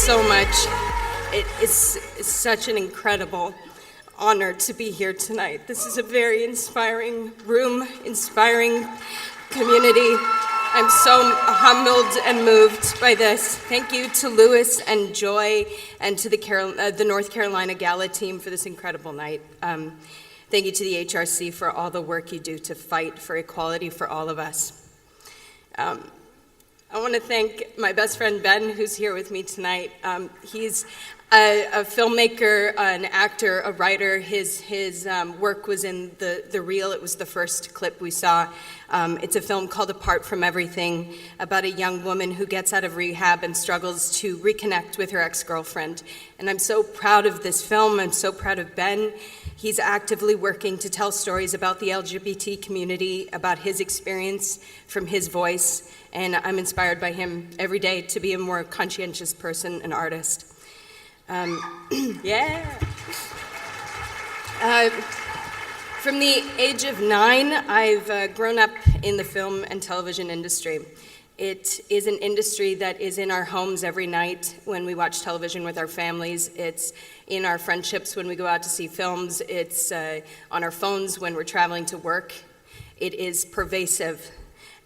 so much. It is such an incredible honor to be here tonight. This is a very inspiring room, inspiring community. I'm so humbled and moved by this. Thank you to Louis and Joy and to the North Carolina Gala team for this incredible night. Thank you to the HRC for all the work you do to fight for equality for all of us. I want to thank my best friend Ben, who's here with me tonight. He's a filmmaker, an actor, a writer. His work was in the Reel. It was the first clip we saw. It's a film called Apart from Everything, about a young woman who gets out of rehab and struggles to reconnect with her ex-girlfriend. And I'm so proud of this film. I'm so proud of Ben. He's actively working to tell stories about the LGBT community, about his experience from his voice. And I'm inspired by him every day to be a more conscientious person and artist. From the age of 9, I've grown up in the film and television industry. It is an industry that is in our homes every night when we watch television with our families. It's in our friendships when we go out to see films. It's on our phones when we're traveling to work. It is pervasive,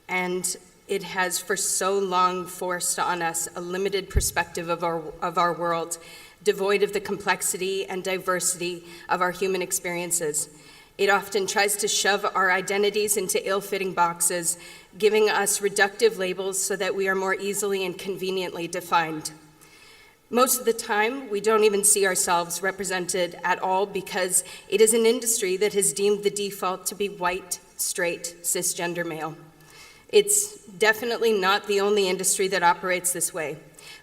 and it has for so long forced on us a limited perspective of our world, devoid of the complexity and diversity of our human experiences. It often tries to shove our identities into ill-fitting boxes, giving us reductive labels so that we are more easily and conveniently defined. Most of the time, we don't even see ourselves represented at all because it is an industry that has deemed the default to be white, straight, cisgender male. It's definitely not the only industry that operates this way,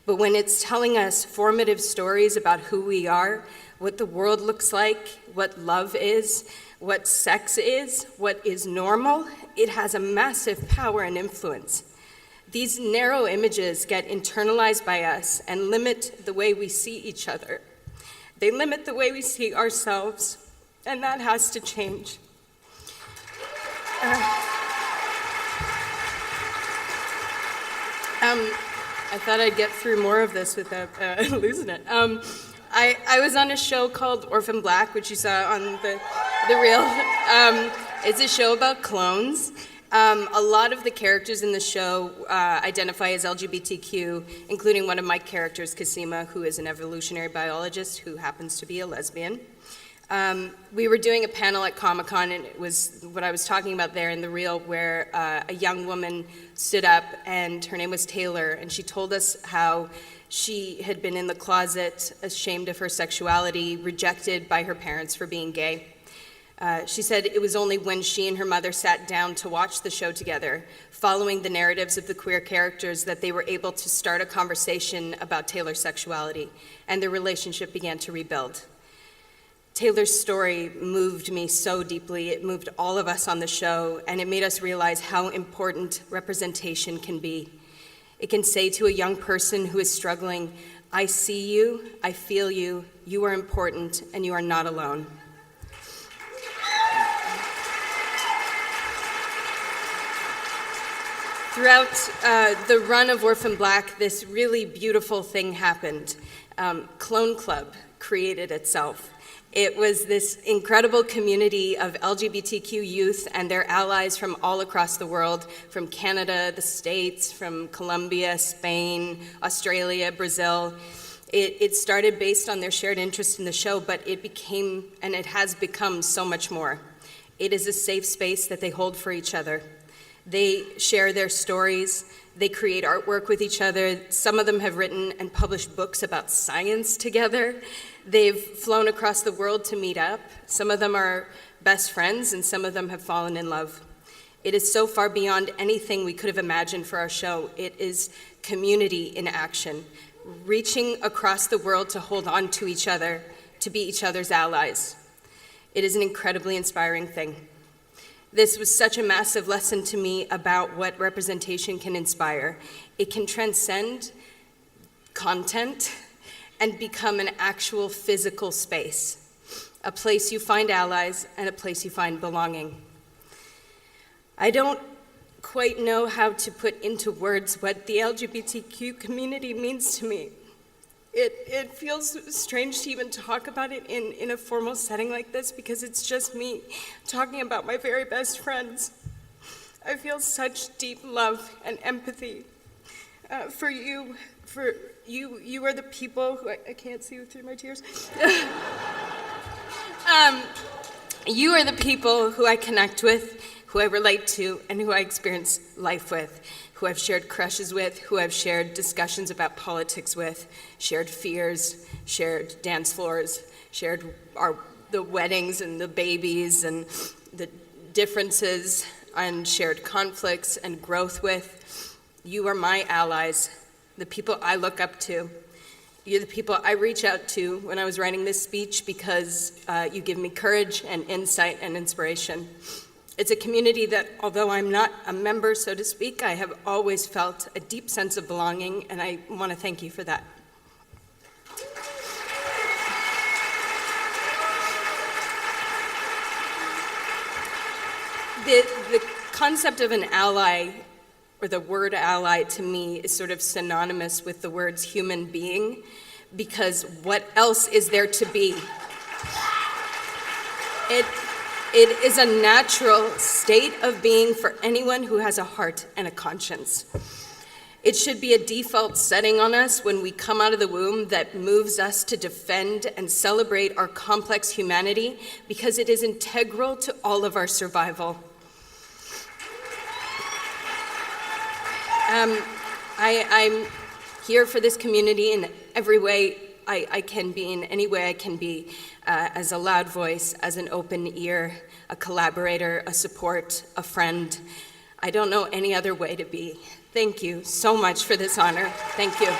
but when it's telling us formative stories about who we are, what the world looks like, what love is, what sex is, what is normal, it has a massive power and influence. These narrow images get internalized by us and limit the way we see each other. They limit the way we see ourselves, and that has to change. I thought I'd get through more of this without losing it. I was on a show called Orphan Black, which you saw on the Reel. It's a show about clones. A lot of the characters in the show identify as LGBTQ, including one of my characters, Kasima, who is an evolutionary biologist who happens to be a lesbian. We were doing a panel at Comic-Con, and it was what I was talking about there in the Reel, where a young woman stood up, and her name was Taylor, and she told us how she had been in the closet, ashamed of her sexuality, rejected by her parents for being gay. She said it was only when she and her mother sat down to watch the show together, following the narratives of the queer characters, that they were able to start a conversation about Taylor's sexuality, and their relationship began to rebuild. Taylor's story moved me so deeply. It moved all of us on the show, and it made us realize how important representation can be. It can say to a young person who is struggling, I see you, I feel you, you are important, and you are not alone. Throughout the run of Orphan Black, this really beautiful thing happened. Clone Club created itself. It was this incredible community of LGBTQ youth and their allies from all across the world, from Canada, the States, from Colombia, Spain, Australia, Brazil. It started based on their shared interest in the show, but it became, and it has become, so much more. It is a safe space that they hold for each other. They share their stories. They create artwork with each other. Some of them have written and published books about science together. They've flown across the world to meet up. Some of them are best friends, and some of them have fallen in love. It is so far beyond anything we could have imagined for our show. It is community in action, reaching across the world to hold on to each other, to be each other's allies. It is an incredibly inspiring thing. This was such a massive lesson to me about what representation can inspire. It can transcend content and become an actual physical space, a place you find allies and a place you find belonging. I don't quite know how to put into words what the LGBTQ community means to me. It feels strange to even talk about it in a formal setting like this because it's just me talking about my very best friends. I feel such deep love and empathy for you. You are the people who I can't see through my tears. You are the people who I connect with, who I relate to, and who I experience life with, who I've shared crushes with, who I've shared discussions about politics with, shared fears, shared dance floors, shared the weddings and the babies and the differences, and shared conflicts and growth with. You are my allies, the people I look up to. You're the people I reach out to when I was writing this speech because you give me courage and insight and inspiration. It's a community that, although I'm not a member, so to speak, I have always felt a deep sense of belonging, and I want to thank you for that. The concept of an ally, or the word ally to me, is sort of synonymous with the words human being, because what else is there to be? It is a natural state of being for anyone who has a heart and a conscience. It should be a default setting on us when we come out of the womb that moves us to defend and celebrate our complex humanity because it is integral to all of our survival. I'm here for this community in every way I can be, in any way I can be, as a loud voice, as an open ear, a collaborator, a support, a friend. I don't know any other way to be. Thank you so much for this honor. Thank you.